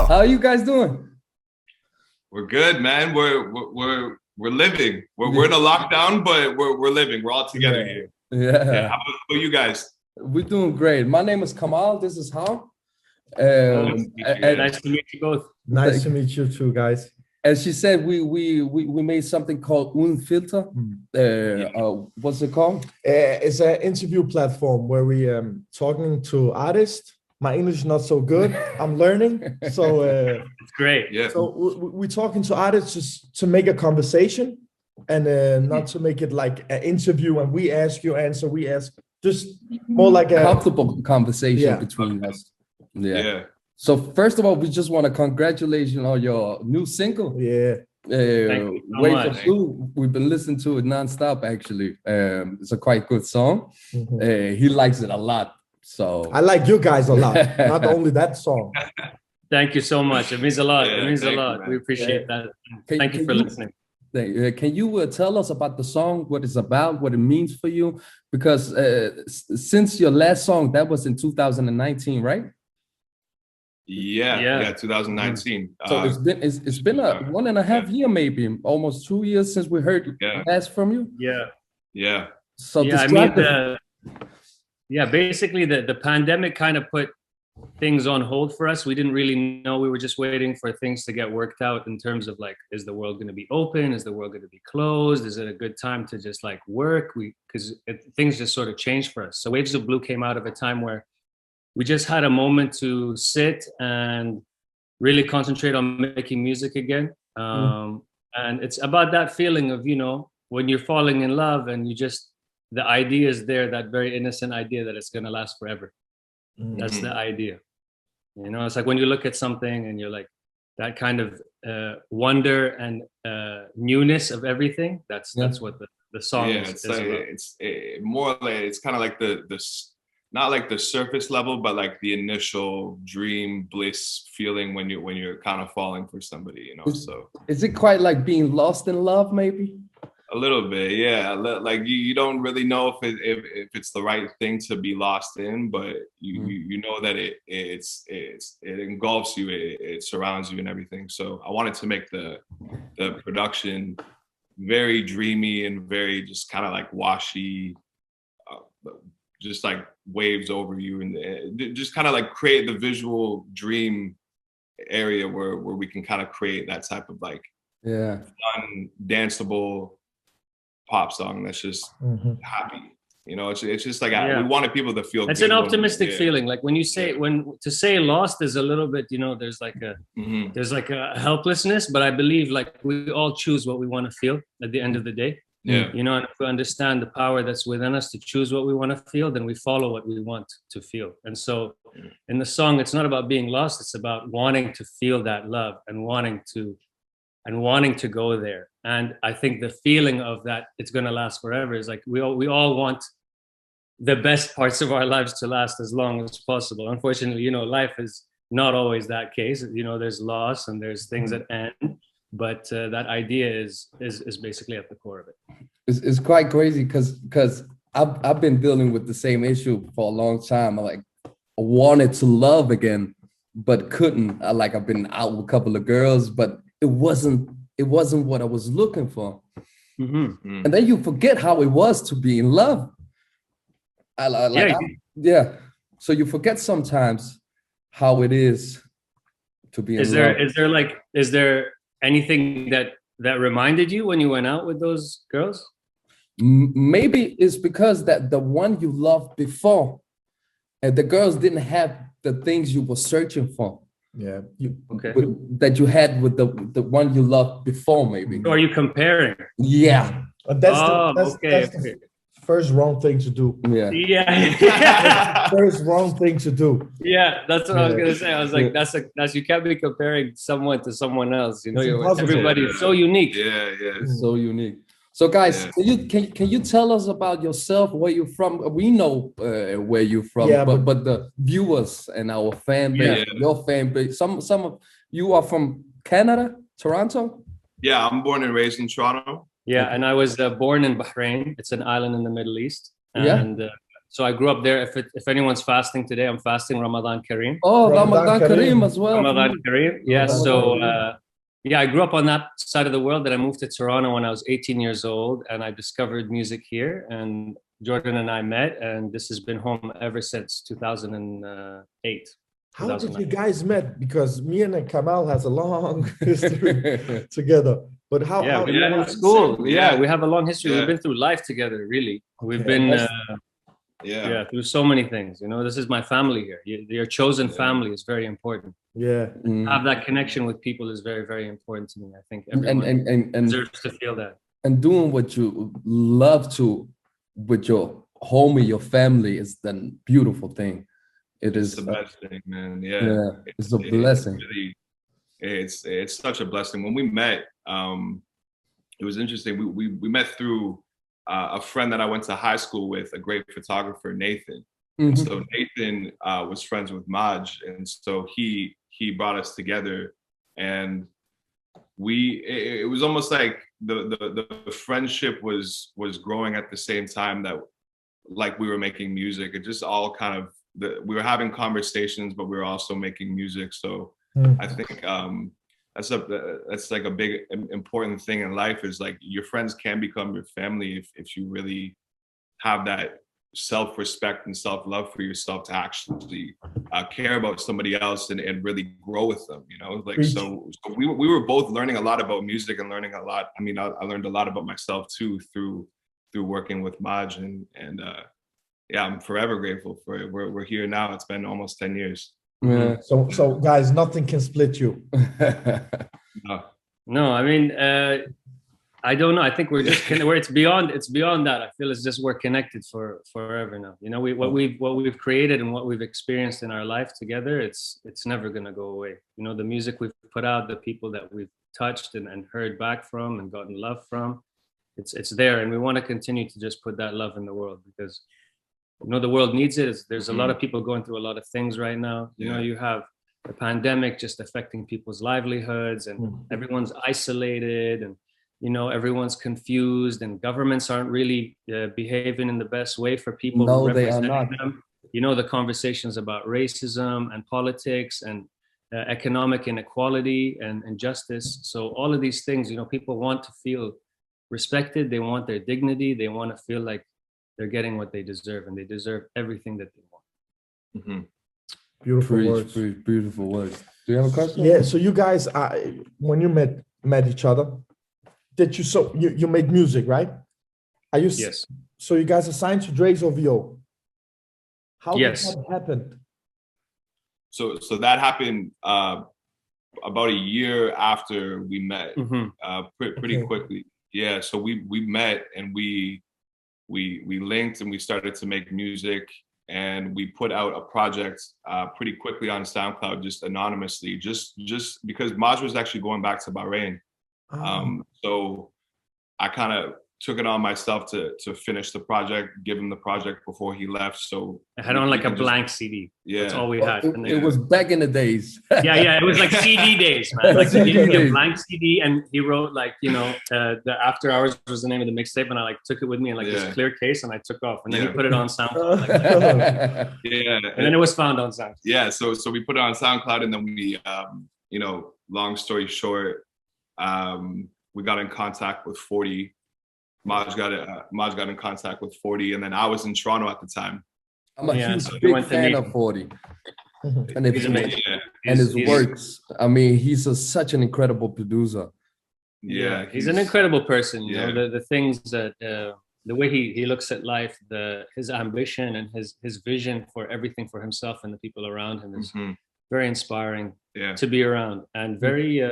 How are you guys doing? We're good, man. We're living. We're in a lockdown, but we're living. We're all together here. Yeah. How about you guys? We're doing great. My name is Kamal. This is How. Nice to meet you both. Nice to meet you too, guys. As she said, we made something called Filter. What's it called? It's an interview platform where we talking to artists. My English is not so good. I'm learning, so it's great. Yeah. So we're talking to artists just to make a conversation, and not to make it like an interview. And we ask, you answer, we ask. Just more like a comfortable conversation between us. Yeah. So first of all, we just want to congratulate you on your new single. Yeah. Thank you so Wait much. for Blue. We've been listening to it nonstop. Actually, it's a quite good song. He likes it a lot. So I like you guys a lot. Not only that song. Thank you so much. It means a lot. Yeah, It means a lot. you, We appreciate that. Can Thank you for listening. Can you tell us about the song, what it's about, what it means for you? Because since your last song, that was in 2019, right? Yeah, 2019. So it's been a 1.5 year, maybe almost 2 years since we heard last from you. Yeah. So I mean, basically the pandemic kind of put things on hold for us. We didn't really know. We were just waiting for things to get worked out in terms of like, is the world going to be open? Is the world going to be closed? Is it a good time to just like work? Because things just sort of changed for us. So Waves of Blue came out of a time where we just had a moment to sit and really concentrate on making music again. And it's about that feeling of, when you're falling in love and the idea is there, that very innocent idea that it's going to last forever. That's the idea. It's like when you look at something and you're like, that kind of wonder and newness of everything. That's what the song is about. It's more like, it's kind of like the not like the surface level, but like the initial dream bliss feeling when you're kind of falling for somebody, So is it quite like being lost in love, maybe? A little bit, yeah. Like you don't really know if it's the right thing to be lost in, but you know that it engulfs you, it surrounds you and everything. So I wanted to make the production very dreamy and very just kind of like washy, just like waves over you, and just kind of like create the visual dream area where we can kind of create that type of like fun, danceable pop song that's just happy. It's just like we wanted people to feel. It's an optimistic feeling. Like when you say to say lost is a little bit, there's like a helplessness, but I believe like we all choose what we want to feel at the end of the day. And if we understand the power that's within us to choose what we want to feel, then we follow what we want to feel. And so in the song, it's not about being lost, it's about wanting to feel that love and wanting to go there. And I think the feeling of that it's going to last forever is like we all want the best parts of our lives to last as long as possible. Unfortunately, life is not always that case. There's loss and there's things that end. But that idea is basically at the core of it. It's quite crazy because I've been dealing with the same issue for a long time. I wanted to love again, but couldn't. I've been out with a couple of girls, but it wasn't what I was looking for. And then you forget how it was to be in love. So you forget sometimes how it is to be in love. Is there anything that reminded you when you went out with those girls? Maybe it's because that the one you loved before, and the girls didn't have the things you were searching for. Yeah. That you had with the one you loved before, maybe. So are you comparing? Yeah. That's the first wrong thing to do. First wrong thing to do. Yeah, that's what I was gonna say. I was like, that's you can't be comparing someone to someone else. Everybody is so unique. It's so unique. So guys, can you tell us about yourself, where you're from? We know where you're from, but the viewers and our fan base, your fan base, some of you are from Canada, Toronto? Yeah, I'm born and raised in Toronto. Yeah, and I was born in Bahrain. It's an island in the Middle East. And So I grew up there. If anyone's fasting today, I'm fasting Ramadan Kareem. Oh, Ramadan Ramadan Kareem as well. Ramadan Kareem. Yeah. Ramadan So Kareem. yeah, I grew up on that side of the world. Then I moved to Toronto when I was 18 years old, and I discovered music here. And Jordan and I met, and this has been home ever since 2008. How did you guys met? Because me and Kamal has a long history together. But how? Yeah, how we met in school. Yeah, we have a long history. Yeah. We've been through life together. Really, we've Okay. been Yeah. through so many things. You know, this is my family here. Your chosen family is very important. Yeah. Have that connection with people is very, very important to me. I think and everyone deserves to feel that. and doing what you love to with your homie, your family is the beautiful thing. It is It's the best thing, man. Yeah. yeah, it's a blessing. It's such a blessing. When we met, it was interesting. We met through a friend that I went to high school with, a great photographer, Nathan. And so Nathan was friends with Maj, and so he brought us together, and it was almost like the friendship was growing at the same time that, like, we were making music. It just all kind of we were having conversations, but we were also making music. So I think that's like a big important thing in life, is like your friends can become your family if you really have that self-respect and self-love for yourself to actually care about somebody else and really grow with them, you know. Like, so we were both learning a lot about music and learning a lot. I mean, I learned a lot about myself too through working with Maj, and yeah, I'm forever grateful for it. We're here now. It's been almost 10 years. Yeah. So guys, nothing can split you. No, I mean, I don't know. I think we're just where it's beyond that. I feel it's just we're connected for forever now. You know, what we've created and what we've experienced in our life together, it's never gonna go away. You know, the music we've put out, the people that we've touched and heard back from and gotten love from, it's there, and we want to continue to just put that love in the world, because you know the world needs it. There's a lot of people going through a lot of things right now. You know, you have the pandemic just affecting people's livelihoods, and everyone's isolated, and you know, everyone's confused, and governments aren't really behaving in the best way for people. No, they are not. Them. You know, the conversations about racism and politics and economic inequality and injustice. So all of these things, you know, people want to feel respected. They want their dignity. They want to feel like they're getting what they deserve, and they deserve everything that they want. Beautiful words. Beautiful words. Do you have a question? Yeah. So you guys, when you met each other, did you you made music, right? Are you? Yes. So you guys are signed to Drake's OVO. How did Yes. that happen? So that happened about a year after we met, pretty quickly. Yeah. So we met, and we linked, and we started to make music, and we put out a project pretty quickly on SoundCloud, just anonymously, just because Maj was actually going back to Bahrain. So I kind of took it on myself to finish the project, give him the project before he left. So I had on like a blank CD. Yeah, that's all we had. It was back in the days. Yeah, it was like CD days, man. Like he gave me a blank CD, and he wrote, like, you know, the After Hours was the name of the mixtape, and I like took it with me in like this clear case, and I took off, and then he put it on SoundCloud. And then it was found on SoundCloud. Yeah, so we put it on SoundCloud, and then we, you know, long story short, we got in contact with 40. Maj got in contact with 40, and then I was in Toronto at the time. I'm a huge big fan of 40. And his works. I mean, he's such an incredible producer. Yeah, he's an incredible person. You know, the things that the way he looks at life, his ambition and his vision for everything for himself and the people around him is very inspiring to be around, and very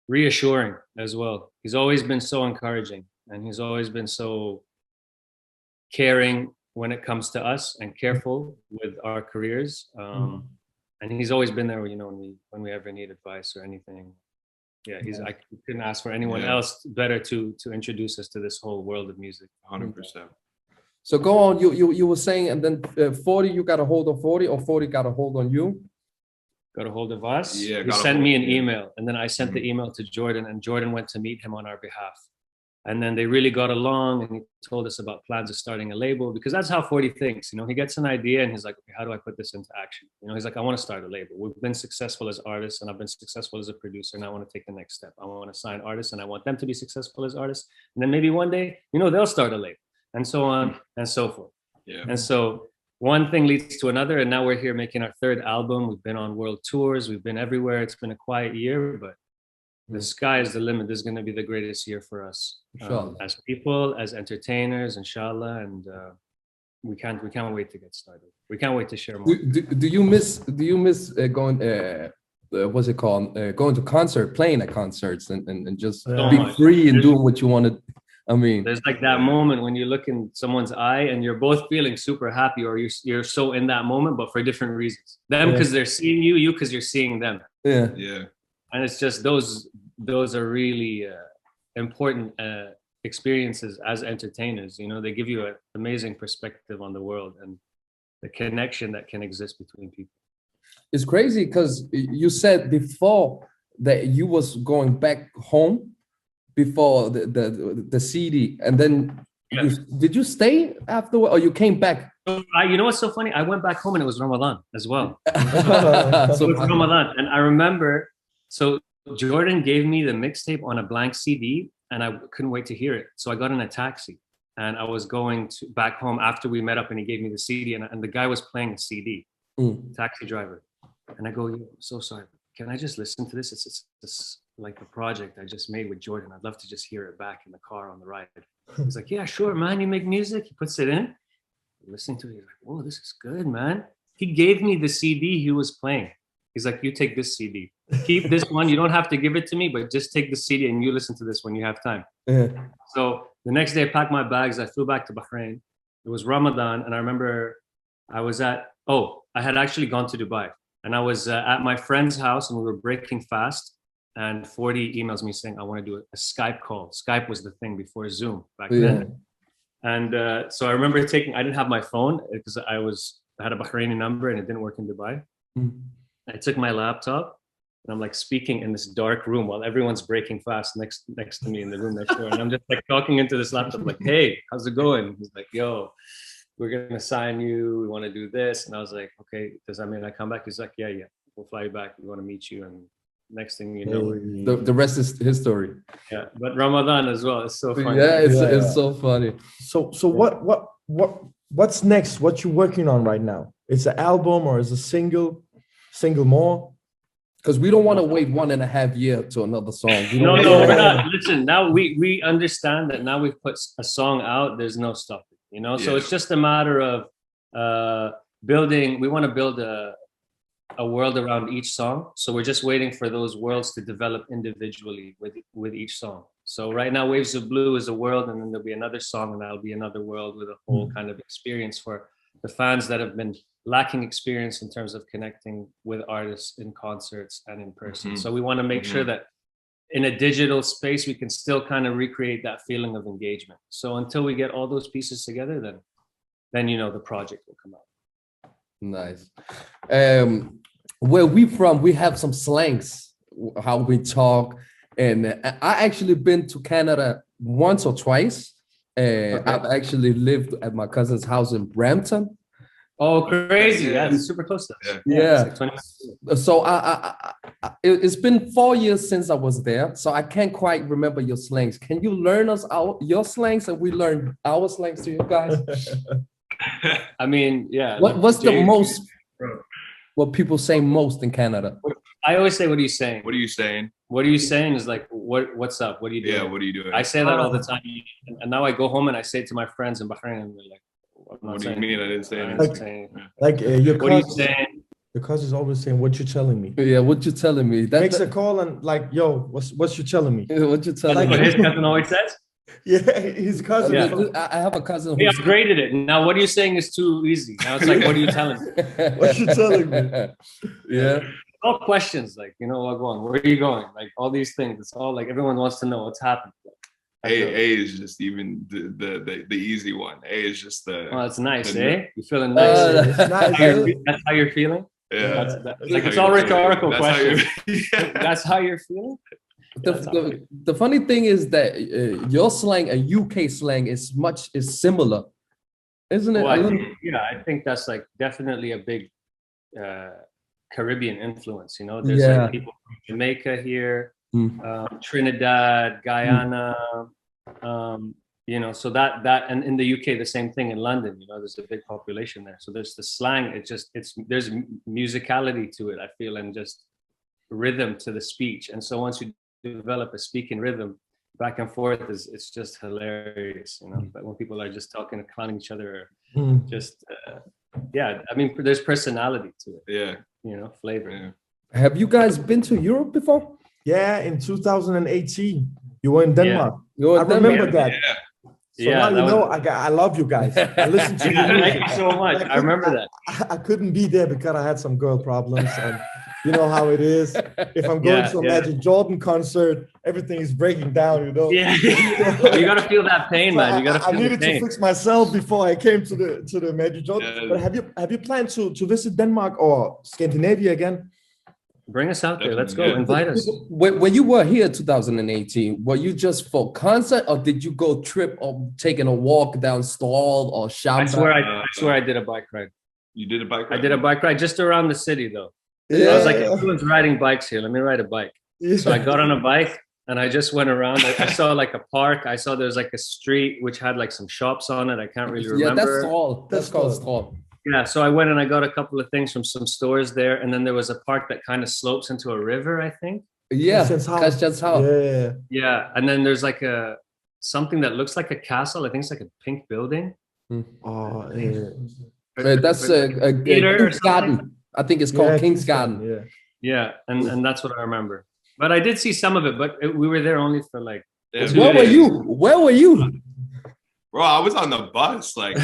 reassuring as well. He's always been so encouraging, and he's always been so caring when it comes to us, and careful with our careers. And he's always been there, you know, when we ever need advice or anything. Yeah, I couldn't ask for anyone else better to introduce us to this whole world of music. 100%. So go on. You were saying, and then 40, you got a hold of 40, or 40 got a hold on you? Got a hold of us. Yeah, he sent me an email, and then I sent the email to Jordan, and Jordan went to meet him on our behalf. And then they really got along, and he told us about plans of starting a label, because that's how 40 thinks. You know, he gets an idea and he's like, okay, how do I put this into action? You know, he's like, I want to start a label. We've been successful as artists, and I've been successful as a producer, and I want to take the next step. I want to sign artists, and I want them to be successful as artists. And then maybe one day, you know, they'll start a label, and so on and so forth. Yeah. And so one thing leads to another, and now we're here making our third album. We've been on world tours. We've been everywhere. It's been a quiet year, but the sky is the limit. This is going to be the greatest year for us as people, as entertainers, inshallah. And we can't wait to get started. We can't wait to share more. Do you miss going what's it called, going to concert, playing at concerts, and just be free and doing what you want to? I mean, there's like that moment when you look in someone's eye and you're both feeling super happy, or you're so in that moment, but for different reasons. Them because they're seeing you, you because you're seeing them. Yeah. Yeah. And it's just those are really important experiences as entertainers. You know, they give you an amazing perspective on the world and the connection that can exist between people. It's crazy because you said before that you was going back home before the CD, and then did you stay afterward, or you came back? You know what's so funny? I went back home and it was Ramadan as well. So it was Ramadan, and I remember. So Jordan gave me the mixtape on a blank CD, and I couldn't wait to hear it. So I got in a taxi, and I was going back home after we met up, and he gave me the CD, and the guy was playing a CD, taxi driver. And I go, I'm so sorry, can I just listen to this? It's like the project I just made with Jordan. I'd love to just hear it back in the car on the ride. He's like, yeah, sure, man. You make music. He puts it in. Listening to it, he's like, whoa, this is good, man. He gave me the CD he was playing. He's like, you take this CD. Keep this one. You don't have to give it to me, but just take the CD and you listen to this when you have time. So the next day I packed my bags. I flew back to Bahrain. It was Ramadan. And I remember I had actually gone to Dubai. And I was at my friend's house, and we were breaking fast. And 40 emails me saying, I want to do a Skype call. Skype was the thing before Zoom back then. And so I remember I didn't have my phone because I had a Bahraini number and it didn't work in Dubai. I took my laptop and I'm like speaking in this dark room while everyone's breaking fast next to me in the room next door. And I'm just like talking into this laptop like, hey, how's it going? He's like, yo, we're going to sign you. We want to do this. And I was like, okay, does that mean I come back? He's like, yeah, we'll fly you back. We want to meet you. And next thing you know, the rest is history. Yeah, but Ramadan as well. It's so funny. Yeah, it's so funny. So what's next? What you working on right now? It's an album or is a single more? Because we don't want to wait 1.5 years to another song. No, we're not. Listen, now we understand that now we've put a song out. There's no stopping. You know, so it's just a matter of building. We want to build a world around each song. So we're just waiting for those worlds to develop individually with each song. So right now, Waves of Blue is a world, and then there'll be another song, and that'll be another world with a whole kind of experience for the fans that have been lacking experience in terms of connecting with artists in concerts and in person. So we want to make sure that in a digital space, we can still kind of recreate that feeling of engagement. So until we get all those pieces together, then you know, the project will come out. Nice. Where we from, we have some slangs, how we talk. And I actually been to Canada once or twice. I've actually lived at my cousin's house in Brampton. Oh, crazy. Yeah, it's super close to us. Yeah. It's like 20 so it's been 4 years since I was there. So I can't quite remember your slangs. Can you learn us your slangs and we learn our slangs to you guys? I mean, yeah. What's the most, what people say most in Canada? I always say, what are you saying? What are you saying? What are you saying is like, what's up? What are you doing? Yeah, what are you doing? I say that all the time. And now I go home and I say it to my friends in Bahrain, and they're like, what do you mean? I didn't say anything. Your what are you saying? Your cousin's always saying, what you telling me? Yeah, what you telling me? That makes a call and like, yo, what you telling me? What you telling me? What his cousin always says? Yeah, his cousin. Yeah. I have a cousin. We upgraded it. Now what are you saying is too easy. Now it's like, what are you telling me? What you telling me? Yeah. All questions like, you know, where are you going? Like all these things. It's all like everyone wants to know what's happening. A is just even the easy one. A is just the. Oh, that's nice, eh? You feeling nice? That's how you're feeling. Yeah. Like it's all rhetorical questions. That's how you're feeling. The funny thing is that your slang and UK slang is similar, isn't it? I think that's like definitely a big Caribbean influence. You know, there's like people from Jamaica here, Trinidad, Guyana. You know, so that and in the UK the same thing in London. You know, there's a big population there, so there's the slang. There's musicality to it, I feel, and just rhythm to the speech. And so once you develop a speaking rhythm back and forth, it's just hilarious. You know, but when people are just talking and clowning each other, just I mean, there's personality to it. Yeah, you know, flavor. Yeah. Have you guys been to Europe before? Yeah, in 2018, you were in Denmark. I remember that. Yeah. So now you know, I love you guys. I listen to you. Thank you so much. I remember that. I couldn't be there because I had some girl problems, and you know how it is. If I'm going to a Majid Jordan concert, everything is breaking down. You know. Yeah. You gotta feel that pain, So man. You gotta. I needed to fix myself before I came to the Majid Jordan. Yeah. But have you planned to visit Denmark or Scandinavia again? Bring us out there. Let's go. Yeah. Invite us. When you were here in 2018, were you just for concert, or did you go trip or taking a walk down Stall or Shamba? I swear I did a bike ride. You did a bike ride? I did a bike ride just around the city, though. Yeah. I was like, everyone's riding bikes here. Let me ride a bike. Yeah. So I got on a bike and I just went around. I saw like a park. I saw there's like a street which had like some shops on it. I can't really remember. Yeah, that's Stall. That's called Stall. Yeah, so I went and I got a couple of things from some stores there, and then there was a park that kind of slopes into a river, I think. Yeah, That's just how. Yeah, and then there's like something that looks like a castle. I think it's like a pink building. Oh, yeah. That's a King's Garden. I think it's called King's Garden. Yeah, and that's what I remember. But I did see some of it, but we were there only for like. Yeah, 2 Where days. were you? Where were you? Bro, I was on the bus. Like,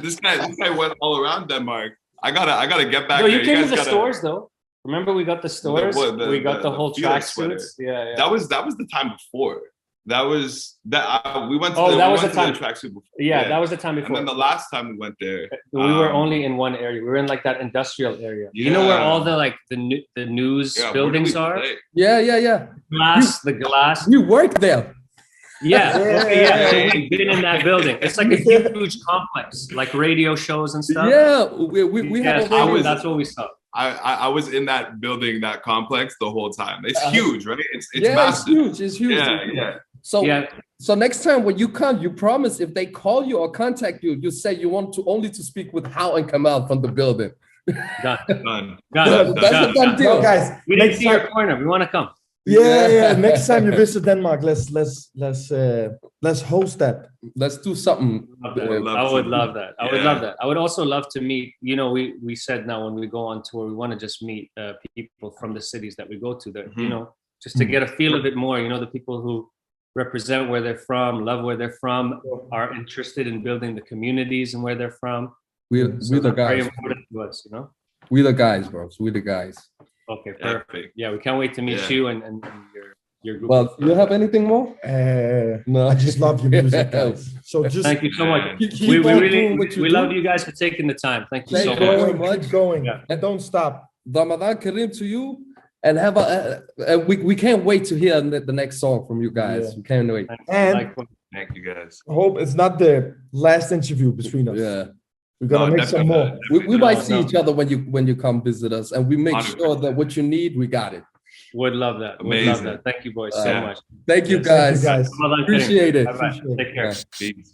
this guy went all around Denmark. I gotta get back. No, you there. came to guys the gotta- stores though. Remember, we got the stores. We got the whole field sweater. tracksuits. Yeah. That was the time before. That was that we went to. Oh, the, that we was went the to time. tracksuit before. Yeah, that was the time before. And then the last time we went there, We were only in one area. We were in like that industrial area. You know where all the like the news buildings are? Yeah. The glass. You worked there. Yeah. So we've been in that building. It's like a huge complex, like radio shows and stuff. Yeah, we have. That's what we saw. I was in that building, that complex, the whole time. It's huge, right? It's It's massive. huge. Yeah. So next time when you come, you promise if they call you or contact you, you say you want to speak with How and Kamal from the building. Done. That's a done deal, No, guys. We didn't see your corner. We want to come. Yeah. Next time you visit Denmark, let's host that. Let's do something. I would love that. I would also love to meet. You know, we said now when we go on tour, we want to just meet people from the cities that we go to. That you know, just to get a feel of it more. You know, the people who represent where they're from, love where they're from, are interested in building the communities and where they're from. We're the guys. Very important to us, you know. We're the guys, bro. We're the guys. Okay, perfect. Yeah, we can't wait to meet you and your group. Well, you have anything more? No, I just love your music, guys. So just thank you so much. Keep We on really doing what you love do. you guys for taking the time. Thank you Thank so you much. very much. keep going. Yeah. And don't stop. Ramadan Kareem to you, and have we can't wait to hear the next song from you guys. Yeah. We can't wait. And Thank you, guys. I hope it's not the last interview between us. Yeah. We're gonna make some more. We might see each other when you come visit us, and we make 100%. sure that what you need, we got it. Would love that. Would love that. Thank you, boys, so much. Thank you, Thank you, guys. guys. Appreciate it. Bye-bye. Take care. Peace.